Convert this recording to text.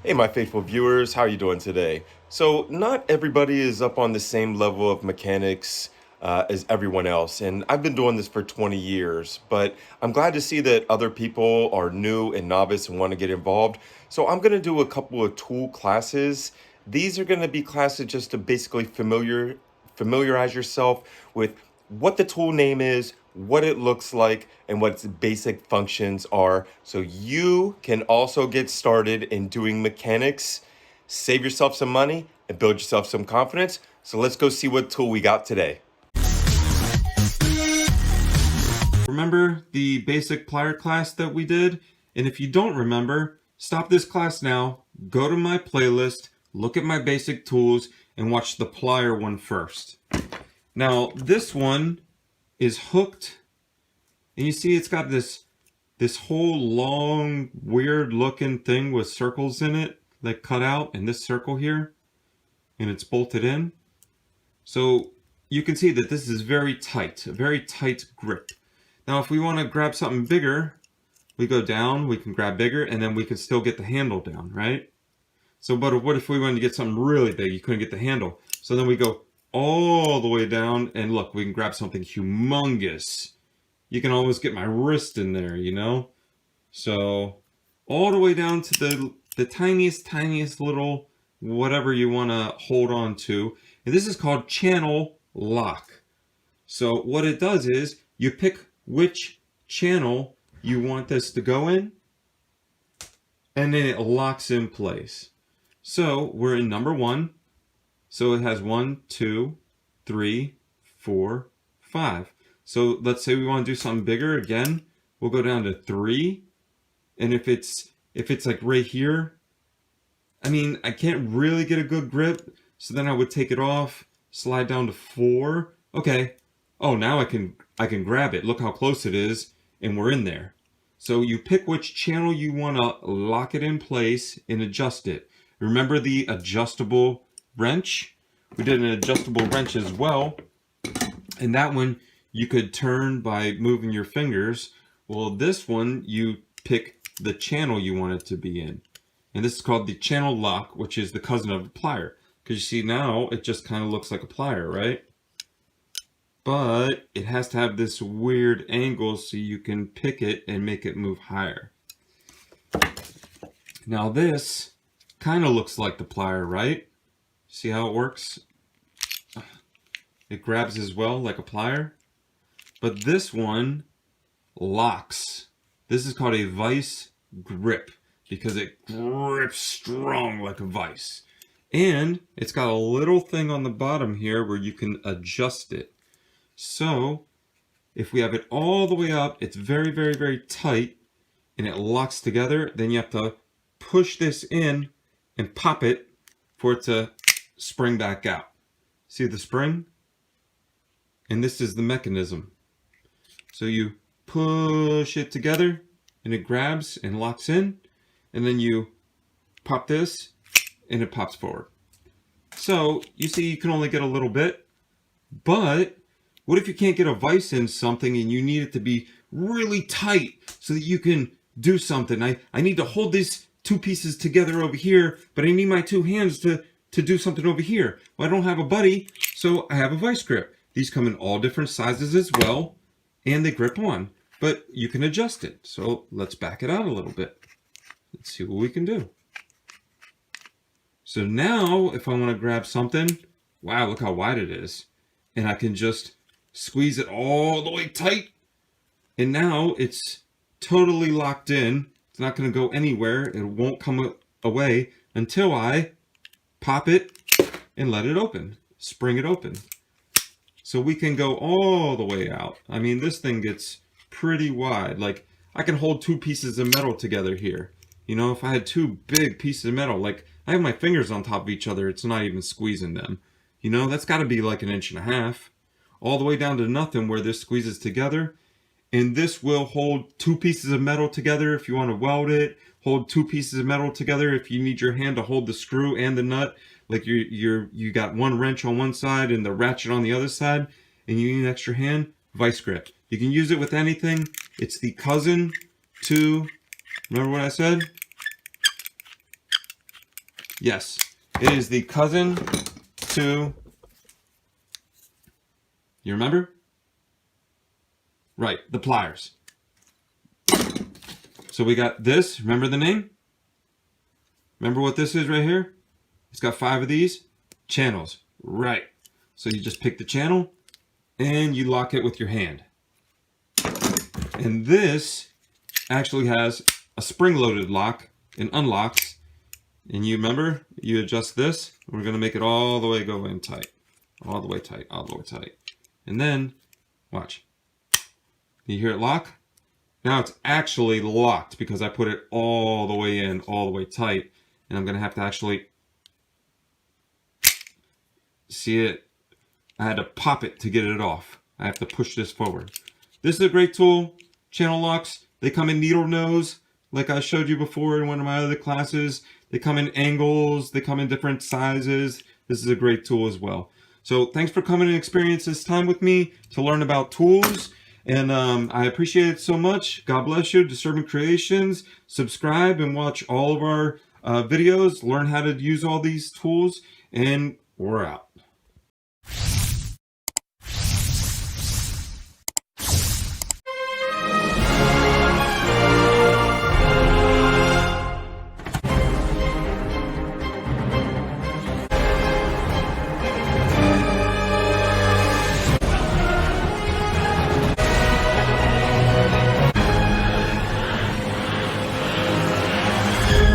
Hey, my faithful viewers, how are you doing today? So, not everybody is up on the same level of mechanics as everyone else, and I've been doing this for 20 years, but I'm glad to see that other people are new and novice and want to get involved. So, I'm going to do a couple of tool classes. These are going to be classes just to basically familiarize yourself with what the tool name is, what it looks like, and what its basic functions are, so you can also get started in doing mechanics, save yourself some money, and build yourself some confidence. So let's go see what tool we got today. Remember the basic plier class that we did? And if you don't remember, stop this class now, go to my playlist, look at my basic tools, and watch the plier one first. Now, this one is hooked, and you see it's got this whole long, weird looking thing with circles in it, like cut out in this circle here, and it's bolted in. So you can see that this is very tight, a very tight grip. Now, if we want to grab something bigger, we go down, we can grab bigger, and then we can still get the handle down, right? So, but what if we wanted to get something really big? You couldn't get the handle. So then we go all the way down, and look, we can grab something humongous. You can almost get my wrist in there, you know? So, all the way down to the tiniest little whatever you want to hold on to. And this is called channel lock. So what it does is you pick which channel you want this to go in, and then it locks in place. So we're in number 1. So it has 1, 2, 3, 4, 5. So let's say we want to do something bigger again. We'll go down to 3. And if it's like right here, I mean, I can't really get a good grip. So then I would take it off, slide down to 4. Okay. Oh, now I can grab it. Look how close it is, and we're in there. So you pick which channel you want to lock it in place and adjust it. Remember the adjustable wrench? We did an adjustable wrench as well. And that one you could turn by moving your fingers. Well, this one you pick the channel you want it to be in. And this is called the channel lock, which is the cousin of the plier. Because you see now it just kind of looks like a plier, right? But it has to have this weird angle so you can pick it and make it move higher. Now this kind of looks like the plier, right? See how it works? It grabs as well like a plier. But this one locks. This is called a vice grip because it grips strong like a vice. And it's got a little thing on the bottom here where you can adjust it. So if we have it all the way up, it's very tight and it locks together. Then you have to push this in and pop it for it to spring back out. See the spring? And this is the mechanism. So you push it together and it grabs and locks in, and then you pop this and it pops forward. So you see you can only get a little bit, but what if you can't get a vise in something and you need it to be really tight so that you can do something? I need to hold these 2 pieces together over here, but I need my 2 hands to do something over here. Well, I don't have a buddy, so I have a vice grip. These come in all different sizes as well, and they grip on, but you can adjust it. So let's back it out a little bit. Let's see what we can do. So now if I want to grab something, wow, look how wide it is. And I can just squeeze it all the way tight. And now it's totally locked in. It's not going to go anywhere. It won't come away until I pop it and let it open, spring it open. So we can go all the way out. I mean, this thing gets pretty wide. Like, I can hold 2 pieces of metal together here. You know, if I had 2 big pieces of metal, like I have my fingers on top of each other, it's not even squeezing them. You know, that's got to be like 1.5 inches. All the way down to nothing where this squeezes together. And this will hold 2 pieces of metal together if you want to weld it. Hold 2 pieces of metal together if you need your hand to hold the screw and the nut. Like you got 1 wrench on one side and the ratchet on the other side, and you need an extra hand. Vice grip. You can use it with anything. It's the cousin to, remember what I said? Yes, it is the cousin to, you remember? Right, the pliers. So we got this, remember the name? Remember what this is right here? It's got 5 of these channels. Right. So you just pick the channel and you lock it with your hand. And this actually has a spring-loaded lock and unlocks. And you remember, you adjust this. We're going to make it all the way go in tight. All the way tight, all the way tight. And then, watch. You hear it lock? Now it's actually locked because I put it all the way in, all the way tight. And I'm going to have to actually see it. I had to pop it to get it off. I have to push this forward. This is a great tool. Channel locks, they come in needle nose, like I showed you before in one of my other classes. They come in angles, they come in different sizes. This is a great tool as well. So thanks for coming and experience this time with me to learn about tools. And I appreciate it so much. God bless you. Disturbing Creations. Subscribe and watch all of our videos. Learn how to use all these tools. And we're out.